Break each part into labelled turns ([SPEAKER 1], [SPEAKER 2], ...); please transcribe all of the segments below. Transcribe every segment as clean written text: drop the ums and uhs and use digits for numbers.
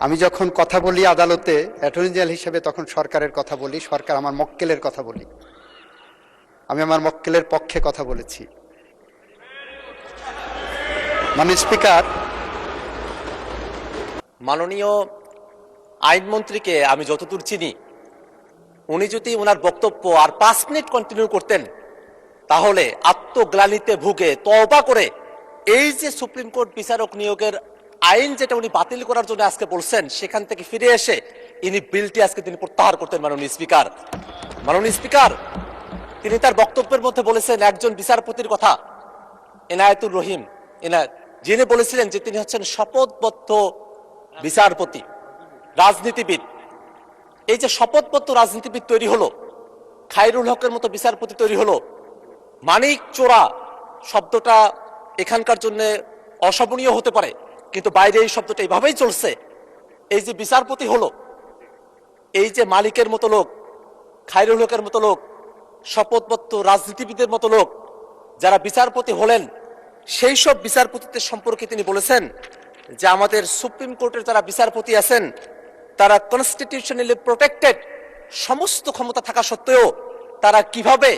[SPEAKER 1] আমি যখন কথা বলি আদালতে অ্যাটর্নি জেনারেল হিসেবে তখন সরকারের কথা বলি, সরকার আমার মক্কেলের কথা বলি। আমি আমার মক্কেলের পক্ষে কথা বলেছি। মাননীয় স্পিকার,
[SPEAKER 2] মাননীয় আইনমন্ত্রীকে আমি যতদূর চিনি, উনি যদি ওনার বক্তব্য আর 5 মিনিট কন্টিনিউ করতেন তাহলে আত্মগ্লানিতে ভুগে তওবা করে এই যে সুপ্রিম কোর্ট বিচারক নিয়োগের আইন যেটা উনি বাতিল করার জন্য আজকে বলছেন সেখান থেকে ফিরে এসে ইনি বিলটি আজকে তিনি প্রত্যাহার করতেন। মাননীয় স্পিকার, তিনি তার বক্তব্যের মধ্যে বলেছেন একজন বিচারপতির কথা, এনায়েতুর রহিম এনায়েত, যিনি বলেছিলেন যে তিনি হচ্ছেন শপথবদ্ধ বিচারপতি, রাজনীতিবিদ। এই যে শপথবদ্ধ রাজনীতিবিদ তৈরি হলো, খায়রুল হকের মতো বিচারপতি তৈরি হলো, মানিক চোরা শব্দটা এখানকার জন্য অশোভনীয় হতে পারে, কিন্তু বাইরে এই শব্দটা এইভাবেই চলছে। এই যে বিচারপতি হলো, এই যে মালিকের মতো লোক, খায়রুল হকের মতো লোক, শপথবদ্ধ রাজনীতিবিদের মতো লোক যারা বিচারপতি হলেন, সেই সব বিচারপতিদের সম্পর্কে তিনি বলেছেন যে আমাদের সুপ্রিম কোর্টের যারা বিচারপতি আছেন তারা কনস্টিটিউশনালি প্রোটেক্টেড, সমস্ত ক্ষমতা থাকা সত্ত্বেও তারা কিভাবে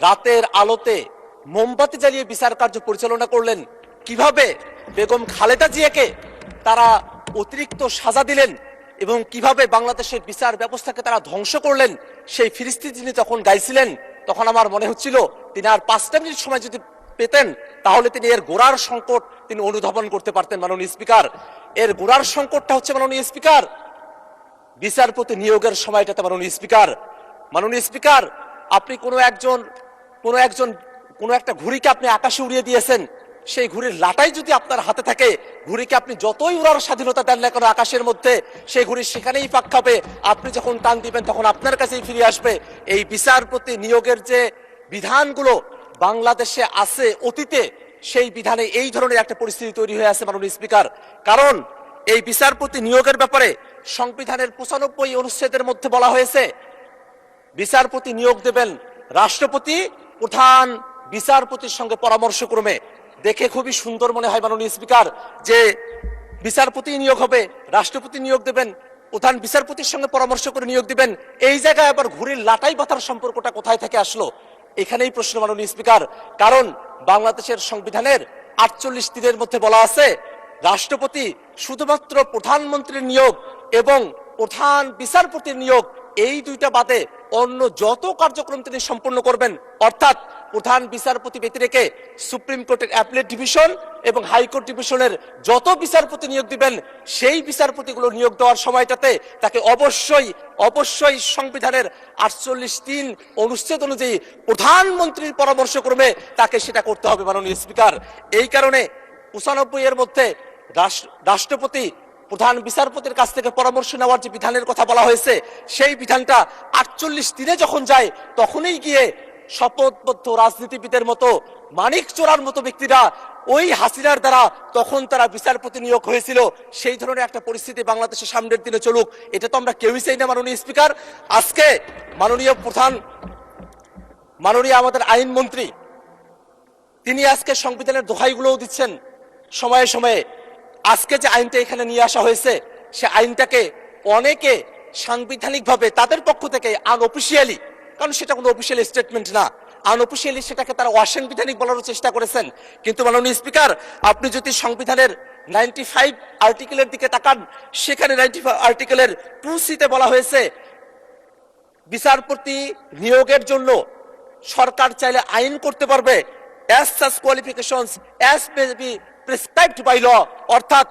[SPEAKER 2] রাতের আলোতে মোমবাতি জ্বালিয়ে বিচার কার্য পরিচালনা করলেন, কিভাবে বেগম খালেদা জিয়াকে তারা অতিরিক্ত সাজা দিলেন এবং কিভাবে বাংলাদেশের বিচার ব্যবস্থাকে তারা ধ্বংস করলেন, সেই ফিরিস্তি যিনি যখন গাইছিলেন তখন আমার মনে হচ্ছিল তিনি আর 5টা মিনিট সময় যদি পেতেন তাহলে তিনি এর গোড়ার সংকট তিনি অনুধাবন করতে পারতেন। মাননীয় স্পিকার, এর গোড়ার সংকটটা হচ্ছে মাননীয় স্পিকার বিচারপতি নিয়োগের সময়টাতে। মাননীয় স্পিকার, আপনি কোনো একটা ঘুড়িকে আপনি আকাশে উড়িয়ে দিয়েছেন, সেই ঘুড়ির লাটাই যদি আপনার হাতে থাকে, ঘুড়িকে আপনি যতই উড়ার স্বাধীনতা দেন না কেন আকাশের মধ্যে, সেই ঘুড়ি সেখানেই পাক খাবে। আপনি যখন টান দিবেন তখন আপনার কাছেই ফিরে আসবে। এই বিচারপতি নিয়োগের যে বিধানগুলো বাংলাদেশে আছে অতীতে, সেই বিধানে এই ধরনের একটা পরিস্থিতি তৈরি হয়ে আছে মাননীয় স্পিকার। কারণ এই বিচারপতি নিয়োগের ব্যাপারে সংবিধানের 95 অনুচ্ছেদের মধ্যে বলা হয়েছে বিচারপতি নিয়োগ দেবেন রাষ্ট্রপতি প্রধান বিচারপতির সঙ্গে পরামর্শক্রমে। দেখে খুবই সুন্দর মনে হয় মাননীয় স্পিকার যে বিচারপতি নিয়োগ হবে, রাষ্ট্রপতি নিয়োগ দেবেন, প্রধান বিচারপতির সঙ্গে পরামর্শ করে নিয়োগ দিবেন। এই জায়গায় আবার ঘুড়ির লাটাই বাঁধার সম্পর্কটা কোথায় থেকে আসলো? এখানেই প্রশ্ন মাননীয় স্পিকার। কারণ বাংলাদেশের সংবিধানের 48 দিনের মধ্যে বলা আছে রাষ্ট্রপতি শুধুমাত্র প্রধানমন্ত্রীর নিয়োগ এবং প্রধান বিচারপতির নিয়োগ, এই দুইটা বাদে অন্য যত কার্যক্রম তিনি সম্পন্ন করবেন, অর্থাৎ প্রধান বিচারপতি ব্যতি রেখে সুপ্রিম কোর্টের অ্যাপিলেট ডিভিশন এবং হাইকোর্ট ডিভিশনের যত বিচারপতি নিয়োগ দিবেন, সেই বিচারপতিগুলো নিয়োগ দেওয়ার সময়টাতে তাকে অবশ্যই সংবিধানের 48 অনুচ্ছেদ অনুযায়ী প্রধানমন্ত্রীর পরামর্শক্রমে তাকে সেটা করতে হবে মাননীয় স্পিকার। এই কারণে 95 এর মধ্যে রাষ্ট্রপতি প্রধান বিচারপতির কাছ থেকে পরামর্শ নেওয়ার যে বিধানের কথা বলা হয়েছে, সেই বিধানটা 48 দিনে যখন যায় তখনই গিয়ে শপথবদ্ধ রাজনীতিবিদের মতো, মানিক চোরার মতো ব্যক্তিরা, ওই হাসিনার দ্বারা তখন তারা বিচারপতি নিয়োগ হয়েছিল। সেই ধরনের একটা পরিস্থিতি বাংলাদেশের সামনের দিনে চলুক, এটা তো আমরা কেউই চাই না মাননীয় স্পিকার। আজকে মাননীয় আমাদের আইনমন্ত্রী তিনি আজকে সংবিধানের দোহাইগুলোও দিচ্ছেন সময়ে সময়ে। আজকে যে আইনটা এখানে নিয়ে আসা হয়েছে, সে আইনটাকে অনেকে সাংবিধানিকভাবে তাদের পক্ষ থেকে আনঅফিসিয়ালি, কারণ সেটা কোনো অফিসিয়াল স্টেটমেন্ট না, আনঅফিসিয়ালি সেটাকে তারা অসাংবিধানিক বলার চেষ্টা করেছেন। কিন্তু মাননীয় স্পিকার, আপনি যদি সংবিধানের 95 আর্টিকেলের দিকে তাকান, সেখানে 95 আর্টিকেলের 2C-তে বলা হয়েছে বিচারপতি নিয়োগের জন্য সরকার চাইলে আইন করতে পারবে as such qualifications as may be prescribed by law। অর্থাৎ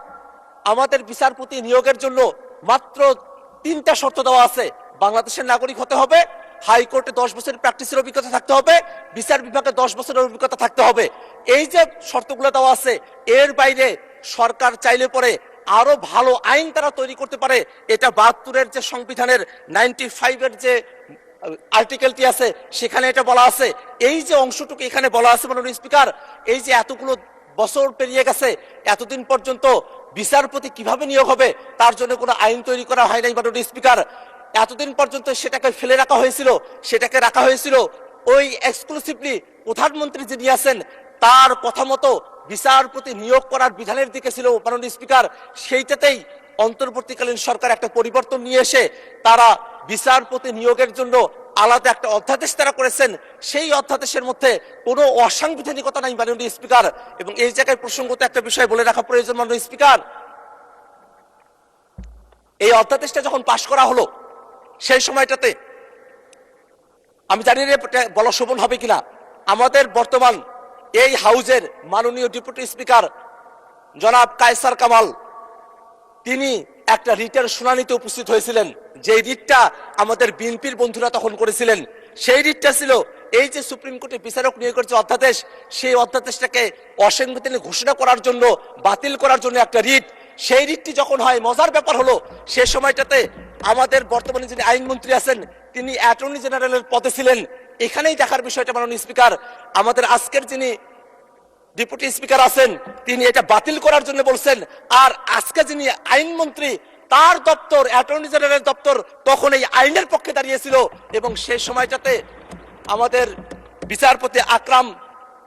[SPEAKER 2] আমাদের বিচারপতি নিয়োগের জন্য মাত্র 3টা শর্ত দেওয়া আছে। বাংলাদেশের নাগরিক হতে হবে, হাইকোর্টে 10 বছরের প্র্যাকটিসের অভিজ্ঞতা থাকতে হবে, বিচার বিভাগে 10 বছরের অভিজ্ঞতা থাকতে হবে। এই যে শর্তগুলো দেওয়া আছে, এর বাইরে সরকার চাইলে পরে আরো ভালো আইন তারা তৈরি করতে পারে। এটা 72-এর যে সংবিধানের 95-এর যে আর্টিকেলটি আছে সেখানে এটা বলা আছে। এই যে অংশটুকু এখানে বলা আছে মাননীয় স্পিকার, এই যে এতগুলো বছর পেরিয়ে গেছে, এতদিন পর্যন্ত বিচারপতি কিভাবে নিয়োগ হবে তার জন্য কোনো আইন তৈরি করা হয় নাই মাননীয় স্পিকার। এতদিন পর্যন্ত সেটাকে ফেলে রাখা হয়েছিল, সেটাকে রাখা হয়েছিল ওই এক্সক্লুসিভলি প্রধানমন্ত্রী যিনি আছেন তার কথা মতো বিচারপতি নিয়োগ করার বিধানের দিকে ছিল মাননীয় স্পিকার। সেইটাতেই অন্তর্বর্তীকালীন সরকার একটা পরিবর্তন নিয়ে এসে তারা বিচারপতি নিয়োগের জন্য আলাদা একটা অধ্যাদেশ তারা করেছেন। সেই অধ্যাদেশের মধ্যে কোনো অসাংবিধানিকতা নাই মাননীয় স্পিকার। এবং এই জায়গায় প্রসঙ্গত একটা বিষয় বলে রাখা প্রয়োজন মাননীয় স্পিকার, এই অধ্যাদেশটা যখন পাশ করা হলো সেই সময়টাতে আমি জানি না বলা শোভন হবে কিনা, আমাদের বর্তমান এই হাউজের মাননীয় ডেপুটি স্পিকার জনাব কায়সার কামাল তিনি একটা রিটের শুনানিতে উপস্থিত হয়েছিলেন। যে রিটটা আমাদের বিএনপির বন্ধুরা তখন করেছিলেন, সেই রিটটা ছিল এই যে সুপ্রিম কোর্টে বিচারক নিয়োগের যে অধ্যাদেশ, সেই অধ্যাদেশটাকে অসাংবিধানিক ঘোষণা করার জন্য, বাতিল করার জন্য একটা রিট। সেই রিটটি যখন হয়, মজার ব্যাপার হলো সে সময়টাতে আমাদের বর্তমানে যিনি আইনমন্ত্রী আছেন তিনি অ্যাটর্নি জেনারেলের পদে ছিলেন। এখানেই দেখার বিষয়টা মাননীয় স্পিকার, আমাদের আজকের যিনি ডেপুটি স্পিকার আছেন তিনি এটা বাতিল করার জন্য বলছেন, আর আজকে যিনি আইনমন্ত্রী তার দপ্তর অ্যাটর্নি জেনারেল দপ্তর তখন এই আইনের পক্ষে দাঁড়িয়েছিল। এবং সেই সময়টাতে আমাদের বিচারপতি আকরাম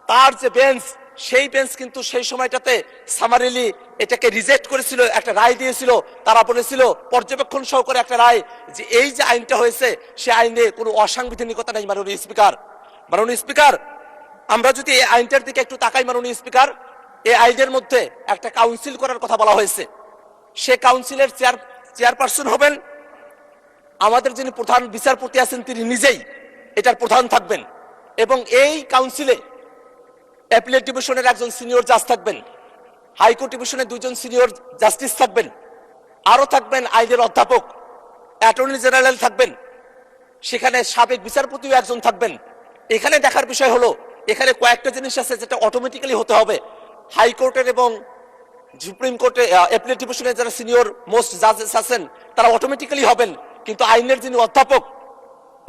[SPEAKER 2] তার যে বেঞ্চ, সেই বেঞ্চ কিন্তু সেই সময়টাতে সামারিলি এটাকে রিজেক্ট করেছিল, একটা রায় দিয়েছিল। তারা বলেছিল পর্যবেক্ষণ সহকারে একটা রায়, যে এই যে আইনটা হয়েছে সে আইনে কোনো অসাংবিধানিকতা নেই মাননীয় স্পিকার। মাননীয় স্পিকার, আমরা যদি এই আইনটার দিকে একটু তাকাই মাননীয় স্পিকার, এই আইনের মধ্যে একটা কাউন্সিল করার কথা বলা হয়েছে। সে কাউন্সিলের চেয়ারপারসন হবেন আমাদের যিনি প্রধান বিচারপতি আছেন তিনি নিজেই এটার প্রধান থাকবেন। এবং এই কাউন্সিলে অ্যাপিলেট ডিভিশনের একজন সিনিয়র জাজ থাকবেন, হাইকোর্ট ডিভিশনের দুইজন সিনিয়র জাস্টিস থাকবেন, আরো থাকবেন আইনের অধ্যাপক, অ্যাটর্নি জেনারেল থাকবেন, সেখানে সাবেক বিচারপতিও একজন থাকবেন। এখানে দেখার বিষয় হলো এখানে কয়েকটা জিনিস আছে যেটা অটোমেটিক্যালি হতে হবে। হাইকোর্টের এবং সুপ্রিম কোর্টে অ্যাপিলেট ডিভিশনের যারা সিনিয়র মোস্ট জাজেস আছেন তারা অটোমেটিক্যালি হবেন, কিন্তু আইনের যিনি অধ্যাপক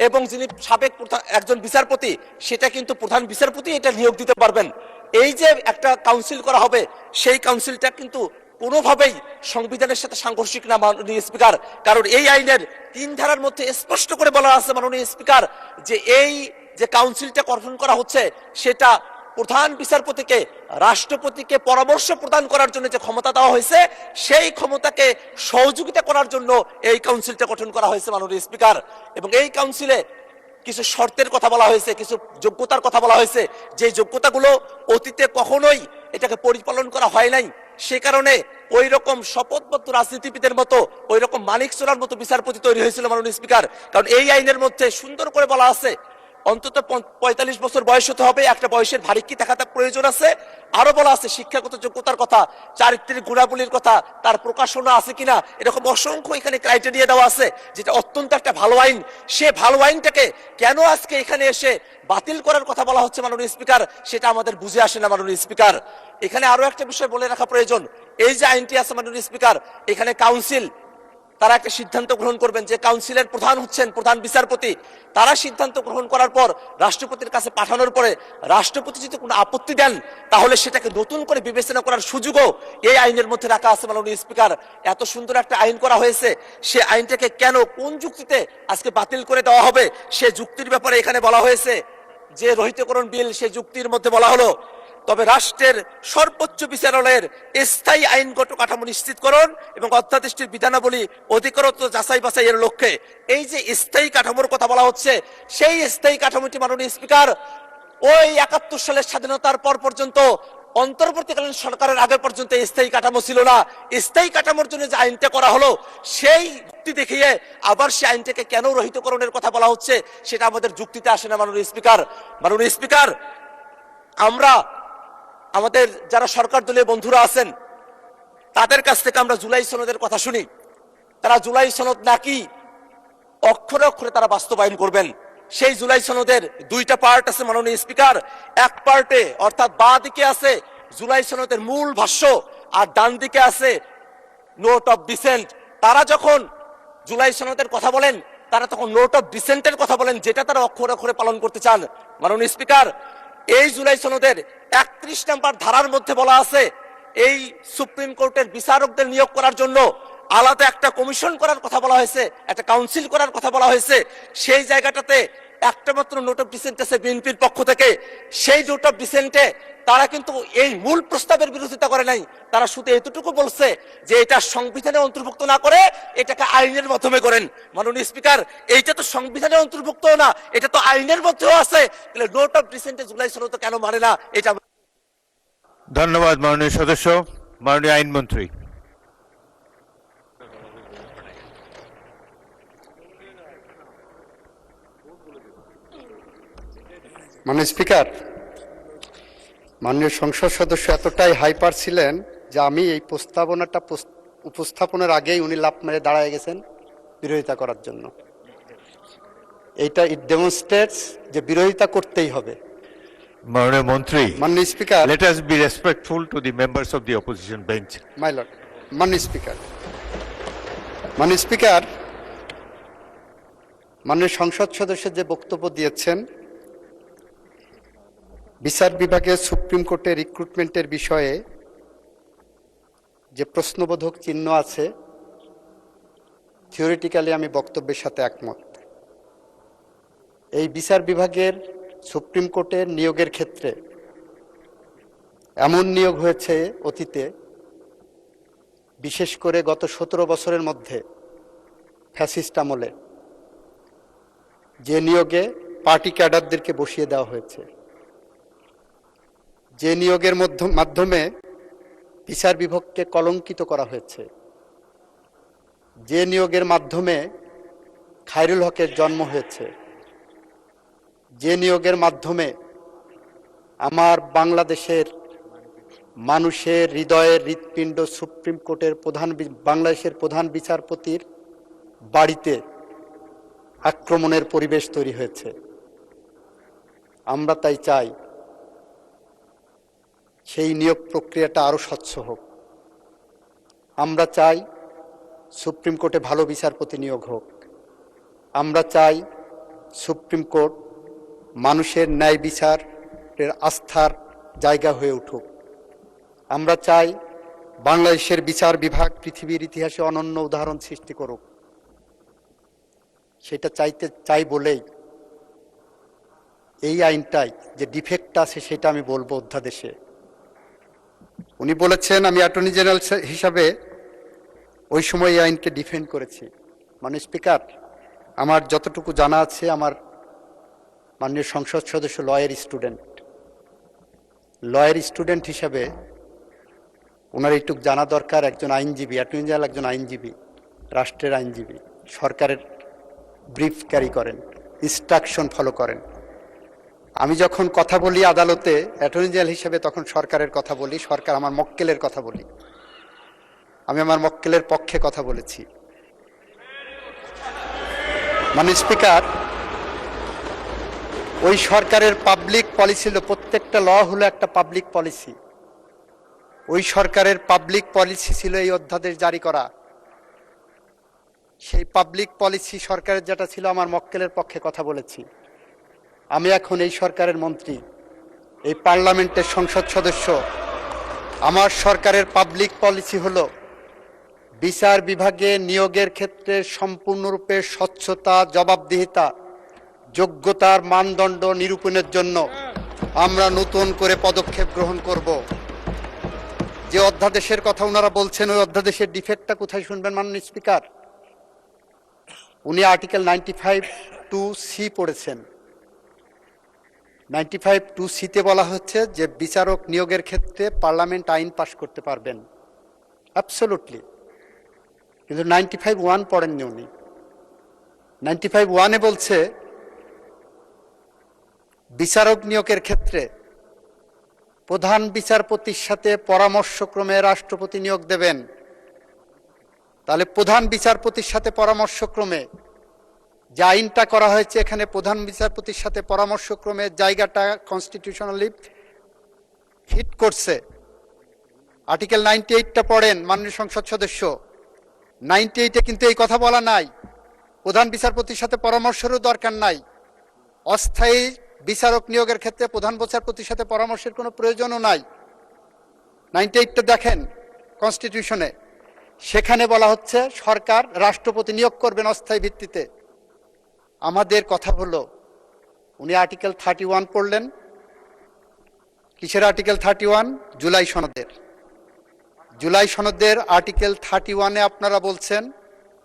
[SPEAKER 2] এবং যিনি সাবেক একজন বিচারপতি সেটা কিন্তু প্রধান বিচারপতি এটা নিয়োগ দিতে পারবেন। এই যে একটা কাউন্সিল করা হবে সেই কাউন্সিলটা কিন্তু কোনোভাবেই সংবিধানের সাথে সাংঘর্ষিক না মাননীয় স্পিকার, কারণ এই আইনের 3 ধারার মধ্যে স্পষ্ট করে বলা আছে মাননীয় স্পিকার যে এই যে কাউন্সিলটা গঠন করা হচ্ছে সেটা প্রধান বিচারপতিকে রাষ্ট্রপতিকে পরামর্শ প্রদান করার জন্য যে ক্ষমতা দেওয়া হয়েছে সেই ক্ষমতাকে সহযোগিতা করার জন্য এই কাউন্সিলটা গঠন করা হয়েছে মাননীয় স্পিকার। এবং এই কাউন্সিলে কিছু শর্তের কথা বলা হয়েছে, কিছু যোগ্যতার কথা বলা হয়েছে, যে যোগ্যতাগুলো অতীতে কখনোই এটাকে পরিপালন করা হয় নাই। সে কারণে ওই রকম শপথবদ্ধ রাজনীতিবিদের মতো ওই রকম মানিক চোরার মতো বিচারপতি তৈরি হয়েছিল মাননীয় স্পিকার। কারণ এই আইনের মধ্যে সুন্দর করে বলা আছে অন্তত 45 বছর বয়স হতে হবে, একটা বয়সের ভারিক্কি থাকাটা প্রয়োজন আছে। আরো বলা আছে শিক্ষাগত যোগ্যতার কথা, চারিত্রিক গুণাবলীর কথা, তার প্রকাশনা আছে কিনা, এরকম অসংখ্য এখানে ক্রাইটেরিয়া দেওয়া আছে, যেটা অত্যন্ত একটা ভালো আইন। সে ভালো আইনটাকে কেন আজকে এখানে এসে বাতিল করার কথা বলা হচ্ছে মাননীয় স্পিকার, সেটা আমাদের বুঝে আসে না মাননীয় স্পিকার। এখানে আরো একটা বিষয় বলে রাখা প্রয়োজন, এই যে আইনটি আছে মাননীয় স্পিকার, এখানে কাউন্সিল তারা একটা সিদ্ধান্ত গ্রহণ করবেন যে কাউন্সিলের প্রধান হচ্ছেন প্রধান বিচারপতি। তারা সিদ্ধান্ত গ্রহণ করার পর রাষ্ট্রপতির কাছে পাঠানোর পরে রাষ্ট্রপতি যদি কোনো আপত্তি দেন তাহলে সেটাকে নতুন করে বিবেচনা করার সুযোগও এই আইনের মধ্যে রাখা আছে মাননীয় স্পিকার। এত সুন্দর একটা আইন করা হয়েছে, সে আইনটাকে কেন কোন যুক্তিতে আজকে বাতিল করে দেওয়া হবে সে যুক্তির ব্যাপারে এখানে বলা হয়েছে। যে রহিতকরণ বিল সে যুক্তির মধ্যে বলা হলো তবে রাষ্ট্রের সর্বোচ্চ বিচারালয়ের স্থায়ী আইনগত কাঠামো নিশ্চিতকরণ এবং অধ্যাদেশটির বিধানাবলী অধিকতর যাচাই বাছাইয়ের লক্ষ্যে এই যে স্থায়ী কাঠামোর কথা বলা হচ্ছে, সেই স্থায়ী কাঠামোটি মাননীয় স্পিকার ওই 71 সালের স্বাধীনতার পর পর্যন্ত অন্তর্বর্তীকালীন সরকারের আগে পর্যন্ত স্থায়ী কাঠামো ছিল না। স্থায়ী কাঠামোর জন্য যে আইনটা করা হলো সেই যুক্তি দেখিয়ে আবার সেই আইনটাকে কেন রহিতকরণের কথা বলা হচ্ছে সেটা আমাদের যুক্তিতে আসে না মাননীয় স্পিকার। মাননীয় স্পিকার, আমরা আমাদের যারা সরকার দলীয় বন্ধুরা আছেন তাদের কাছ থেকে আমরা জুলাই সনদের কথা শুনি, তারা জুলাই সনদ নাকি অক্ষরে অক্ষরে তারা বাস্তবায়ন করবেন। সেই জুলাই সনদের 2টা পার্ট আছে মাননীয় স্পিকার। এক পার্টে অর্থাৎ বাঁ দিকে আছে জুলাই সনদের মূল ভাষ্য আর ডান দিকে আছে নোট অফ ডিসেন্ট। তারা যখন জুলাই সনদের কথা বলেন তারা তখন নোট অফ ডিসেন্টের কথা বলেন, যেটা তারা অক্ষরে অক্ষরে পালন করতে চান। মাননীয় স্পিকার, এই জুলাই সনদের 31 নম্বর ধারার মধ্যে বলা আছে এই সুপ্রিম কোর্টের বিচারকদের নিয়োগ করার জন্য আলাদা একটা কমিশন করার কথা বলা হয়েছে, একটা কাউন্সিল করার কথা বলা হয়েছে। সেই জায়গাটাতে একটা মাত্র নোট অফ ডিসেন্ট আছে বিএনপির পক্ষ থেকে। সেই নোট অফ ডিসেন্টে তারা কিন্তু এই মূল প্রস্তাবের বিরোধিতা করে নাই, তারা শুধু এতটুকু বলছে যে এটা সংবিধানে অন্তর্ভুক্ত না করে এটাকে আইনের মাধ্যমে করেন। মাননীয় স্পিকার, এইটা তো সংবিধানে অন্তর্ভুক্ত না, এটা তো আইনের মধ্যেও আছে, তাহলে নোট অফ ডিসেন্টে জুলাই 16 তো কেন মানে না এটা।
[SPEAKER 3] ধন্যবাদ মাননীয় সদস্য। মাননীয় আইনমন্ত্রী।
[SPEAKER 1] মাননীয় স্পিকার, মাননীয় সংসদ সদস্য এতটাই হাইপার ছিলেন যে আমি এই প্রস্তাবনাটা উপস্থাপনের আগেই উনি লাফ মেরে দাঁড়ায় গেছেন বিরোধিতা করার জন্য। এইটা ইট ডেমনস্ট্রেটস যে বিরোধিতা করতেই হবে।
[SPEAKER 3] মাননীয় মন্ত্রী,
[SPEAKER 1] মাননীয় speaker,
[SPEAKER 3] let us be respectful to the members of the opposition bench.
[SPEAKER 1] My lord, মাননীয় স্পিকার, মাননীয় স্পিকার, মাননীয় সংসদ সদস্য যে বক্তব্য দিয়েছেন বিচার বিভাগে সুপ্রিম কোর্টে রিক্রুটমেন্টের বিষয়ে যে প্রশ্নবোধক চিহ্ন আছে, থিওরিটিক্যালি আমি বক্তব্যের সাথে একমত। এই বিচার বিভাগের সুপ্রিম কোর্টের নিয়োগের ক্ষেত্রে এমন নিয়োগ হয়েছে অতীতে, বিশেষ করে গত 17 বছরের মধ্যে ফ্যাসিস্ট আমলে, যে নিয়োগে পার্টি ক্যাডারদেরকে বসিয়ে দেওয়া হয়েছে, যে নিয়োগের মাধ্যমে বিচার বিভাগকে কলঙ্কিত করা হয়েছে, যে নিয়োগের মাধ্যমে খায়রুল হকের জন্ম হয়েছে, যে নিয়োগের মাধ্যমে আমার বাংলাদেশের মানুষের হৃদয়ের হৃৎপিণ্ড সুপ্রিম কোর্টের বাংলাদেশের প্রধান বিচারপতির বাড়িতে আক্রমণের পরিবেশ তৈরি হয়েছে। আমরা তাই চাই সেই নিয়োগ প্রক্রিয়াটা আরো স্বচ্ছ হোক। আমরা চাই সুপ্রিম কোর্টে ভালো বিচারপতি নিয়োগ হোক। আমরা চাই সুপ্রিম কোর্ট মানুষের ন্যায় বিচারের আস্থার জায়গা হয়ে উঠুক। আমরা চাই বাংলাদেশের বিচার বিভাগ পৃথিবীর ইতিহাসে অনন্য উদাহরণ সৃষ্টি করুক। সেটা চাই বলেই এই আইনটাই যে ডিফেক্ট আছে সেটা আমি বলবো অধ্যাদেশে। উনি বলেছেন আমি অ্যাটর্নি জেনারেল হিসাবে ওই সময় এই আইনকে ডিফেন্ড করেছি। মাননীয় স্পিকার, আমার যতটুকু জানা আছে, আমার মাননীয় সংসদ সদস্য লয়ের স্টুডেন্ট হিসাবে ওনার এইটুক জানা দরকার, একজন আইনজীবী, অ্যাটর্নি জেনারেল একজন আইনজীবী, রাষ্ট্রের আইনজীবী, সরকারের ব্রিফ ক্যারি করেন, ইনস্ট্রাকশন ফলো করেন। আমি যখন কথা বলি আদালতে অ্যাটর্নি জেনারেল হিসেবে, তখন সরকারের কথা বলি, সরকার আমার মক্কেলের কথা বলি। আমি আমার মক্কেলের পক্ষে কথা বলেছি। মাননীয় স্পিকার, ওই সরকারের পাবলিক পলিসি হলো, প্রত্যেকটা ল হলো একটা পাবলিক পলিসি। ওই সরকারের পাবলিক পলিসি ছিল এই অধ্যাদেশ জারি করা। সেই পাবলিক পলিসি সরকারের যেটা ছিল, আমার মক্কেলের পক্ষে কথা বলেছি। আমি এখন এই সরকারের মন্ত্রী, এই পার্লামেন্টের সংসদ সদস্য। আমার সরকারের পাবলিক পলিসি হলো বিচার বিভাগে নিয়োগের ক্ষেত্রে সম্পূর্ণরূপে স্বচ্ছতা, জবাবদিহিতা, যোগ্যতার মানদণ্ড নিরূপণের জন্য আমরা নতুন করে পদক্ষেপ গ্রহণ করব। যে অধ্যাদেশের কথা ওনারা বলছেন, ওই অধ্যাদেশের ডিফেক্টটা কোথায় শুনবেন মাননীয় স্পিকার? উনি আর্টিকেল 95(2)C পড়েছেন। 95(2)C-তে বলা হচ্ছে যে বিচারক নিয়োগের ক্ষেত্রে পার্লামেন্ট আইন পাশ করতে পারবেন, অ্যাবসলিউটলি। কিন্তু 95(1) পড়েননি উনি। 95(1)-এ বলছে বিচারক নিয়োগের ক্ষেত্রে প্রধান বিচারপতির সাথে পরামর্শক্রমে রাষ্ট্রপতি নিয়োগ দেবেন। তাহলে প্রধান বিচারপতির সাথে পরামর্শক্রমে যে আইনটা করা হয়েছে, এখানে প্রধান বিচারপতির সাথে পরামর্শক্রমে জায়গাটা কনস্টিটিউশনালি ফিট করছে। আর্টিকেল 98টা পড়েন মাননীয় সংসদ সদস্য। 98-এ কিন্তু এই কথা বলা নাই, প্রধান বিচারপতির সাথে পরামর্শেরও দরকার নাই। অস্থায়ী বিচারক নিয়োগের ক্ষেত্রে প্রধান বিচারপতির সাথে পরামর্শের কোনো প্রয়োজনও নাই। 98টা দেখেন কনস্টিটিউশনে, সেখানে বলা হচ্ছে সরকার রাষ্ট্রপতি নিয়োগ করবেন অস্থায়ী ভিত্তিতে। আমাদের কথা হলো উনি আর্টিকেল 31 পড়লেন। কিসের আর্টিকেল 31? জুলাই সনদের। জুলাই সনদের আর্টিকেল 31-এ আপনারা বলছেন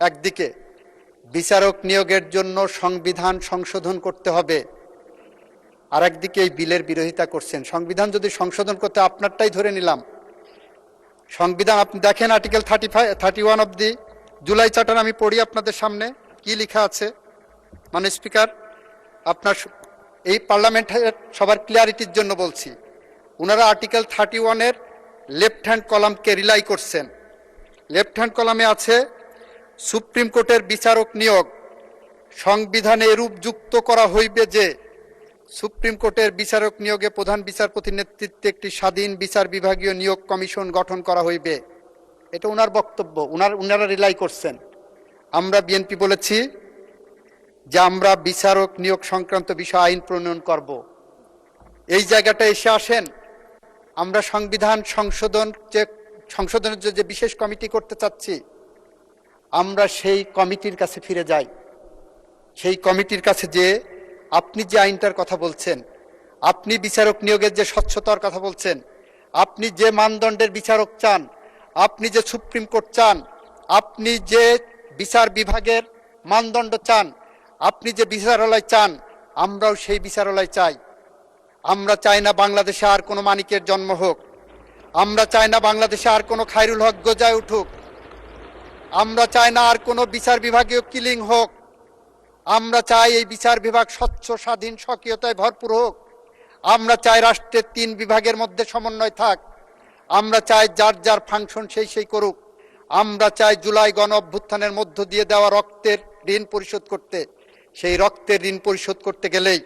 [SPEAKER 1] একদিকে বিচারক নিয়োগের জন্য সংবিধান সংশোধন করতে হবে, আর একদিকে এই বিলের বিরোধিতা করছেন। সংবিধান যদি সংশোধন করতে, আপনারটাই ধরে নিলাম, সংবিধান আপনি দেখেন article 31 of the July charter, আমি পড়ি আপনাদের সামনে কি লেখা আছে। মানে স্পিকার, আপনার এই পার্লামেন্টের সবার ক্লিয়ারিটির জন্য বলছি, ওনারা আর্টিকেল 31-এর লেফট হ্যান্ড কলামকে রিলাই করছেন। লেফট হ্যান্ড কলামে আছে, সুপ্রিম কোর্টের বিচারক নিয়োগ সংবিধানে এরূপ যুক্ত করা হইবে যে সুপ্রিম কোর্টের বিচারক নিয়োগে প্রধান বিচারপতির নেতৃত্বে একটি স্বাধীন বিচার বিভাগীয় নিয়োগ কমিশন গঠন করা হইবে। এটা ওনার বক্তব্য, ওনারা রিলাই করছেন। আমরা বিএনপি বলেছি যে আমরা বিচারক নিয়োগ সংক্রান্ত বিষয় আইন প্রণয়ন করব। এই জায়গাটা এসে আসেন, আমরা সংবিধান সংশোধনের যে বিশেষ কমিটি করতে চাচ্ছি, আমরা সেই কমিটির কাছে ফিরে যাই। সেই কমিটির কাছে যে আপনি যে আইনটার কথা বলছেন, আপনি বিচারক নিয়োগের যে স্বচ্ছতার কথা বলছেন, আপনি যে মানদণ্ডের বিচারক চান, আপনি যে সুপ্রিম কোর্ট চান, আপনি যে বিচার বিভাগের মানদণ্ড চান, আপনি যে বিচারালয় চান, আমরাও সেই বিচারালয় চাই। আমরা চাই না বাংলাদেশে আর কোনো মানিকের জন্ম হোক, আমরা চাই না বাংলাদেশে আর কোনো খায়রুল হক গজায় উঠুক, আমরা চাই না আর কোনো বিচার বিভাগীয় কিলিং হোক। আমরা চাই এই বিচার বিভাগ স্বচ্ছ, স্বাধীন, স্বকীয়তায় ভরপুর হোক। আমরা চাই রাষ্ট্রের 3 বিভাগের মধ্যে সমন্বয় থাক। আমরা চাই যার যার ফাংশন সেই করুক। আমরা চাই জুলাই গণ অভ্যুত্থানের মধ্য দিয়ে দেওয়া রক্তের ঋণ পরিশোধ করতে। সেই রক্তের ঋণ পরিশোধ করতে গেলেই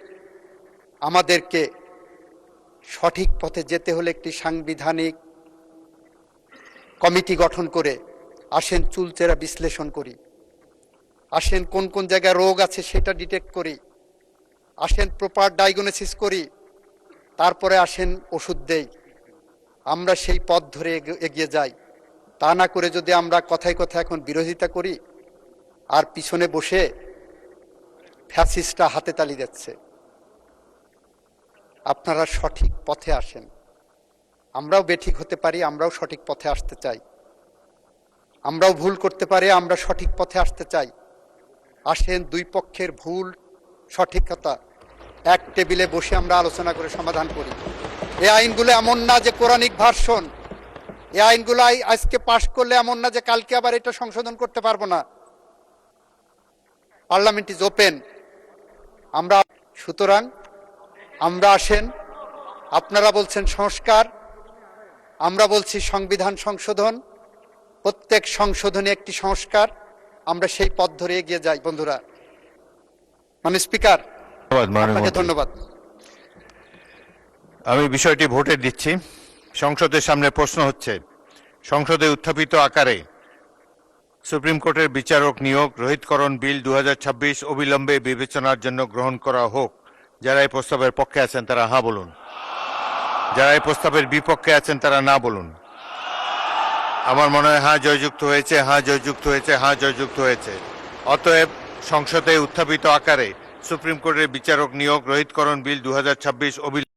[SPEAKER 1] আমাদেরকে সঠিক পথে যেতে হলে একটি সাংবিধানিক কমিটি গঠন করে আসেন চুলচেরা বিশ্লেষণ করি, আসেন কোন কোন জায়গায় রোগ আছে সেটা ডিটেক্ট করি, আসেন প্রপার ডায়াগনোসিস করি, তারপরে আসেন ওষুধ দেই। আমরা সেই পথ ধরে এগিয়ে যাই। তা না করে যদি আমরা কথায় কথায় এখন বিরোধিতা করি আর পিছনে বসে ফ্যাসিস্টরা হাতে তালি দিচ্ছে, আপনারা সঠিক পথে আসেন। আমরাও বেঠিক হতে পারি, আমরাও সঠিক পথে আসতে চাই, আমরাও ভুল করতে পারি, আমরা সঠিক পথে আসতে চাই। আসেন দুই পক্ষের ভুল সঠিকতা এক টেবিলে বসে আমরা আলোচনা করে সমাধান করি। এই আইনগুলো এমন না যে কোরআনিক ভার্সন, এই আইনগুলো আজকে পাশ করলে এমন না যে কালকে আবার এটা সংশোধন করতে পারবো না। Parliament is open. আমরা সুতরাং আমরা আসেন, আপনারা বলছেন সংস্কার, আমরা বলছি সংবিধান সংশোধন, প্রত্যেক সংশোধনে একটি সংস্কার, আমরা সেই পথ ধরে এগিয়ে যাই বন্ধুরা। মানে স্পিকার, আপনাকে ধন্যবাদ।
[SPEAKER 3] আমি বিষয়টি ভোটে দিচ্ছি। সংসদের সামনে প্রশ্ন হচ্ছে, সংসদে উত্থাপিত আকারে সুপ্রিম কোর্টের বিচারক নিয়োগ রহিতকরণ বিল 2026 অবিলম্বে বিবেচনার জন্য গ্রহণ করা হোক। যারা এই প্রস্তাবের পক্ষে আছেন তারা হ্যাঁ বলুন, যারা এই প্রস্তাবের বিপক্ষে আছেন তারা না বলুন। আমার মনে হয় হ্যাঁ জয়যুক্ত হয়েছে, হ্যাঁ জয়যুক্ত হয়েছে, হ্যাঁ জয়যুক্ত হয়েছে। অতএব সংসদে উত্থাপিত আকারে সুপ্রিম কোর্টের বিচারক নিয়োগ রহিতকরণ বিল 2026